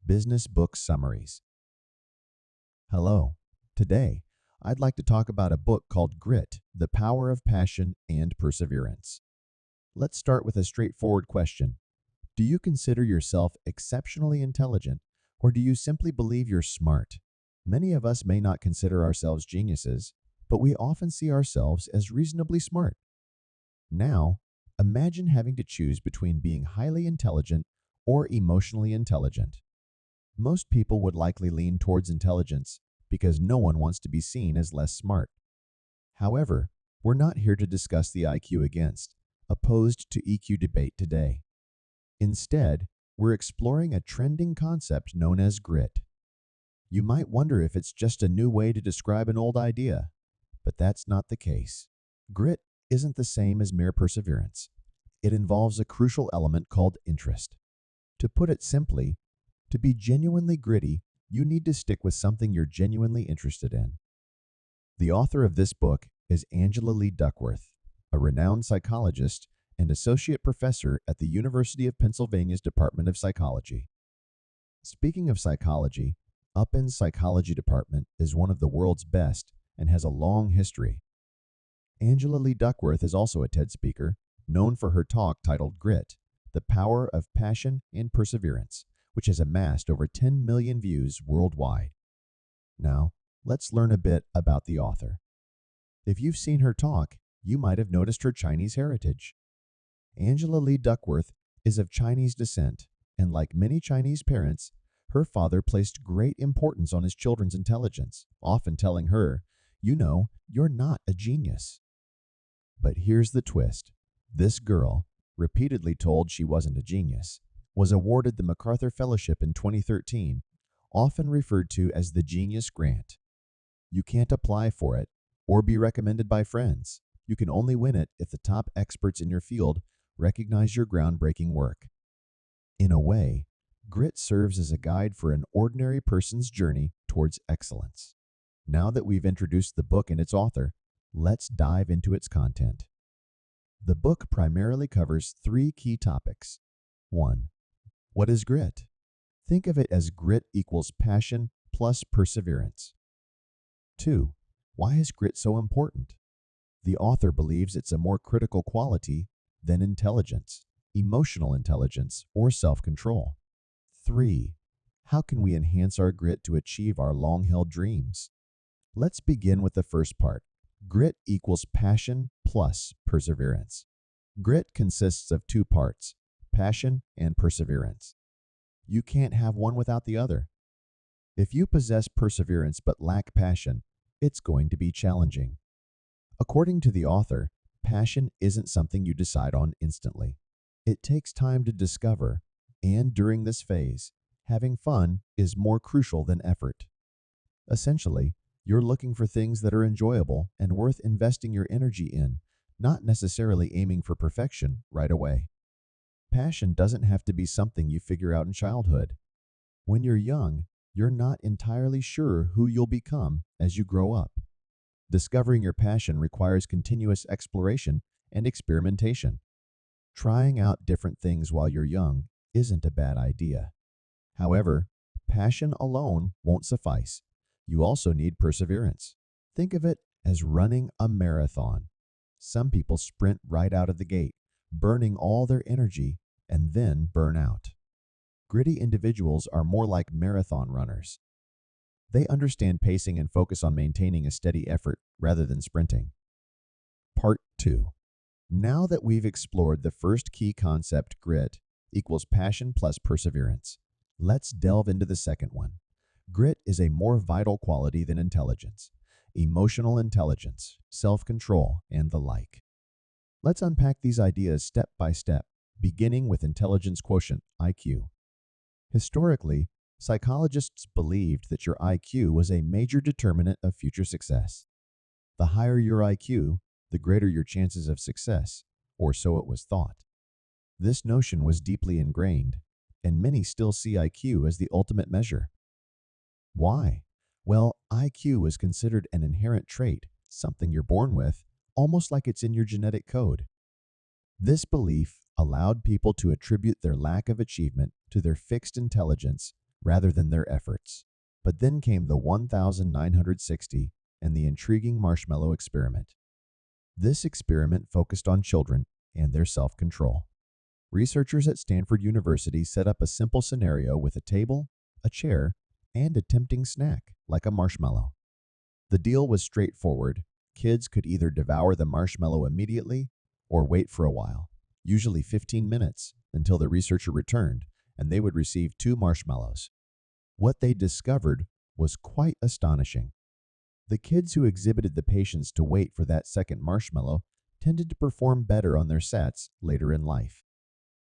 Business Book Summaries. Hello. Today, I'd like to talk about a book called Grit, The Power of Passion and Perseverance. Let's start with a straightforward question. Do you consider yourself exceptionally intelligent, or do you simply believe you're smart? Many of us may not consider ourselves geniuses, but we often see ourselves as reasonably smart. Now, imagine having to choose between being highly intelligent or emotionally intelligent. Most people would likely lean towards intelligence because no one wants to be seen as less smart. However, we're not here to discuss the IQ against, opposed to EQ debate today. Instead, we're exploring a trending concept known as grit. You might wonder if it's just a new way to describe an old idea, but that's not the case. Grit isn't the same as mere perseverance. It involves a crucial element called interest. To put it simply, to be genuinely gritty, you need to stick with something you're genuinely interested in. The author of this book is Angela Duckworth, a renowned psychologist and associate professor at the University of Pennsylvania's Department of Psychology. Speaking of psychology, Uppen's psychology department is one of the world's best and has a long history. Angela Duckworth is also a TED speaker, known for her talk titled Grit, The Power of Passion and Perseverance, which has amassed over 10 million views worldwide. Now, let's learn a bit about the author. If you've seen her talk, you might have noticed her Chinese heritage. Angela Duckworth is of Chinese descent, and like many Chinese parents, her father placed great importance on his children's intelligence, often telling her, you're not a genius. But here's the twist. This girl, repeatedly told she wasn't a genius, was awarded the MacArthur Fellowship in 2013, often referred to as the Genius Grant. You can't apply for it or be recommended by friends. You can only win it if the top experts in your field recognize your groundbreaking work. In a way, grit serves as a guide for an ordinary person's journey towards excellence. Now that we've introduced the book and its author, let's dive into its content. The book primarily covers three key topics. 1. What is grit? Think of it as grit equals passion plus perseverance. 2. Why is grit so important? The author believes it's a more critical quality than intelligence, emotional intelligence, or self-control. 3. How can we enhance our grit to achieve our long-held dreams? Let's begin with the first part. Grit equals passion plus perseverance. Grit consists of two parts, passion and perseverance. You can't have one without the other. If you possess perseverance but lack passion, it's going to be challenging. According to the author, passion isn't something you decide on instantly. It takes time to discover, and during this phase, having fun is more crucial than effort. Essentially, you're looking for things that are enjoyable and worth investing your energy in, not necessarily aiming for perfection right away. Passion doesn't have to be something you figure out in childhood. When you're young, you're not entirely sure who you'll become as you grow up. Discovering your passion requires continuous exploration and experimentation. Trying out different things while you're young isn't a bad idea. However, passion alone won't suffice. You also need perseverance. Think of it as running a marathon. Some people sprint right out of the gate, burning all their energy, and then burn out. Gritty individuals are more like marathon runners. They understand pacing and focus on maintaining a steady effort rather than sprinting. Part 2. Now that we've explored the first key concept, grit equals passion plus perseverance, let's delve into the second one. Grit is a more vital quality than intelligence, emotional intelligence, self-control, and the like. Let's unpack these ideas step by step, beginning with intelligence quotient, IQ. Historically, psychologists believed that your IQ was a major determinant of future success. The higher your IQ, the greater your chances of success, or so it was thought. This notion was deeply ingrained, and many still see IQ as the ultimate measure. Why? Well, IQ was considered an inherent trait, something you're born with, almost like it's in your genetic code. This belief allowed people to attribute their lack of achievement to their fixed intelligence rather than their efforts. But then came the 1960 and the intriguing marshmallow experiment. This experiment focused on children and their self-control. Researchers at Stanford University set up a simple scenario with a table, a chair, and a tempting snack like a marshmallow. The deal was straightforward. Kids could either devour the marshmallow immediately or wait for a while, usually 15 minutes, until the researcher returned, and they would receive 2 marshmallows. What they discovered was quite astonishing. The kids who exhibited the patience to wait for that second marshmallow tended to perform better on their sets later in life.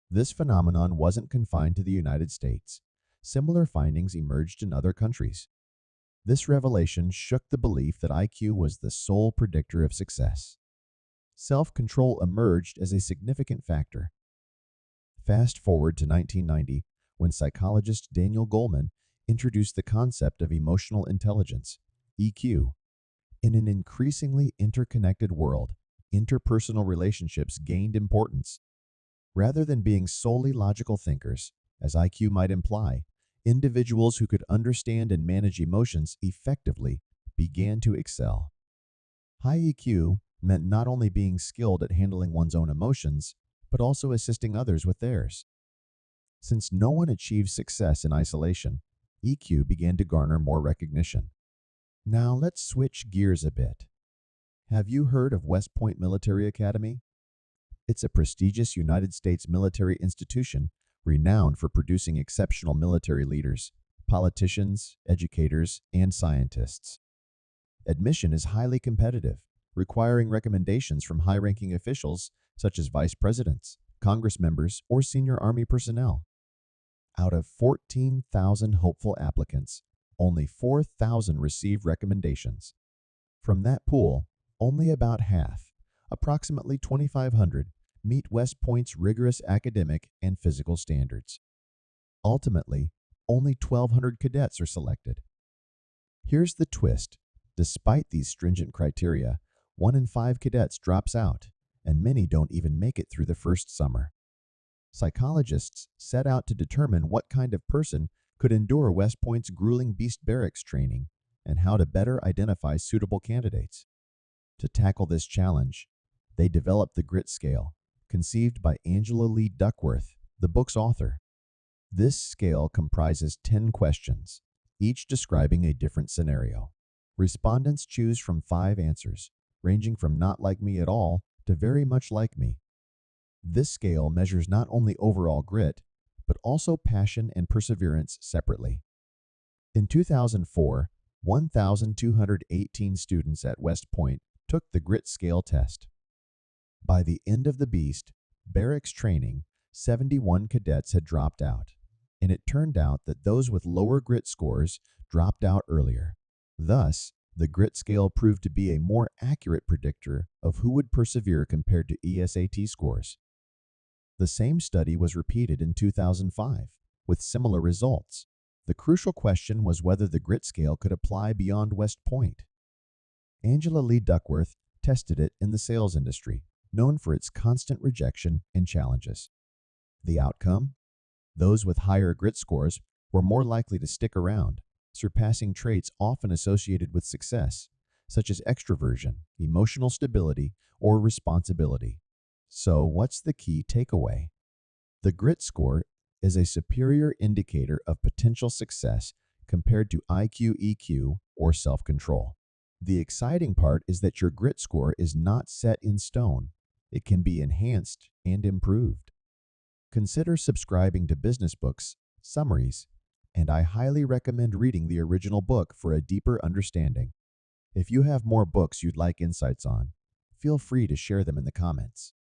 This phenomenon wasn't confined to the United States. Similar findings emerged in other countries. This revelation shook the belief that IQ was the sole predictor of success. Self-control emerged as a significant factor. Fast forward to 1990, when psychologist Daniel Goleman introduced the concept of emotional intelligence, EQ. In an increasingly interconnected world, interpersonal relationships gained importance. Rather than being solely logical thinkers, as IQ might imply, individuals who could understand and manage emotions effectively began to excel. High EQ meant not only being skilled at handling one's own emotions, but also assisting others with theirs. Since no one achieves success in isolation, EQ began to garner more recognition. Now let's switch gears a bit. Have you heard of West Point Military Academy? It's a prestigious United States military institution renowned for producing exceptional military leaders, politicians, educators, and scientists. Admission is highly competitive, requiring recommendations from high-ranking officials such as vice presidents, Congress members, or senior Army personnel. Out of 14,000 hopeful applicants, only 4,000 received recommendations. From that pool, only about half, approximately 2,500, meet West Point's rigorous academic and physical standards. Ultimately, only 1,200 cadets are selected. Here's the twist. Despite these stringent criteria, 1 in 5 cadets drops out, and many don't even make it through the first summer. Psychologists set out to determine what kind of person could endure West Point's grueling beast barracks training and how to better identify suitable candidates. To tackle this challenge, they developed the grit scale, conceived by Angela Duckworth, the book's author. This scale comprises 10 questions, each describing a different scenario. Respondents choose from 5 answers, ranging from not like me at all to very much like me. This scale measures not only overall grit, but also passion and perseverance separately. In 2004, 1,218 students at West Point took the grit scale test. By the end of the beast barracks training, 71 cadets had dropped out, and it turned out that those with lower grit scores dropped out earlier. Thus, the grit scale proved to be a more accurate predictor of who would persevere compared to ESAT scores. The same study was repeated in 2005, with similar results. The crucial question was whether the grit scale could apply beyond West Point. Angela Duckworth tested it in the sales industry, known for its constant rejection and challenges. The outcome? Those with higher grit scores were more likely to stick around, surpassing traits often associated with success, such as extroversion, emotional stability, or responsibility. So, what's the key takeaway? The grit score is a superior indicator of potential success compared to IQ, EQ, or self-control. The exciting part is that your grit score is not set in stone. It can be enhanced and improved. Consider subscribing to business books, summaries, and I highly recommend reading the original book for a deeper understanding. If you have more books you'd like insights on, feel free to share them in the comments.